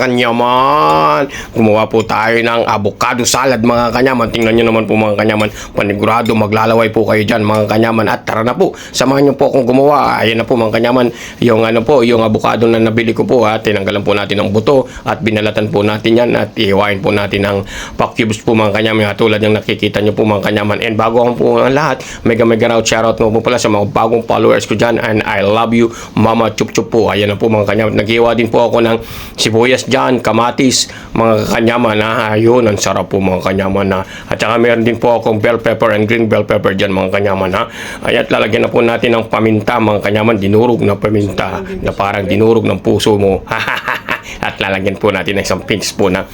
kanyaman. Gumawa po tayo ng avocado salad mga kanyaman. Tingnan nyo naman po mga kanyaman. Panigurado maglalaway po kayo dyan mga kanyaman. At tara na po, samahan nyo po akong gumawa. Ayan na po mga kanyaman, yung avocado na nabili ko po ha. Tinanggalan po natin ang buto at binalatan po natin yan at ihiwain po natin ng pack cubes po mga kanyaman. Tulad yung nakikita nyo po mga kanyaman. And bago ang po ang lahat, mega shoutout mo po pala sa mga bagong followers ko dyan. And I love you, Mama Chup Chup po. Ayan na po mga kanyaman. Naghiwa din po ako ng sibuyas dyan, kamatis, mga kanyaman ha. Ayun, ang sarap po mga kanyaman ha. At saka meron din po akong bell pepper and green bell pepper dyan mga kanyaman ha. At lalagyan na po natin ng paminta mga kanyaman. Dinurog na paminta na parang dinurog ng puso mo. At lalagyan po natin ng isang pinch po ng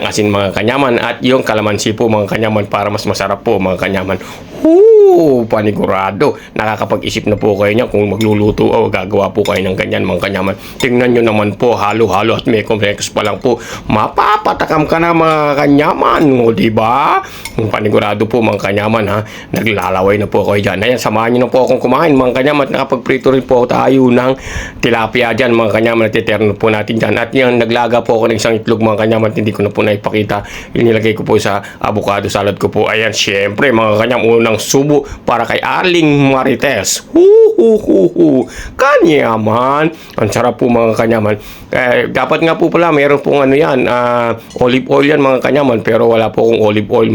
asin mga kanyaman. At yung kalamansi po mga kanyaman para mas masarap po mga kanyaman. Panigurado. Nakakapag-isip na po kayo niya kung magluluto o gagawa po kayo ng ganyan mga kanyaman. Tingnan nyo naman po, halo-halo at may complex pa lang po. Mapapatakam ka na mga kanyaman. O diba? Panigurado po mga kanyaman ha. Naglalaway na po kayo dyan. Ayan, samahan nyo na po akong kumain mga kanyaman. At nakapagprito rin po tayo ng tilapia dyan mga kanyaman. Natiterno po natin dyan. At yung naglaga po ako ng isang itlog mga kanyaman. Hindi ko na po naipakita. Inilagay ko po sa avocado salad ko po. Ayan, syempre mga kanyaman, unang subo para kay Arling Marites. Kanyaman. Ang sarap po mga kanyaman. Dapat nga po pala mayroon pong olive oil yan mga kanyaman. Pero wala po akong olive oil.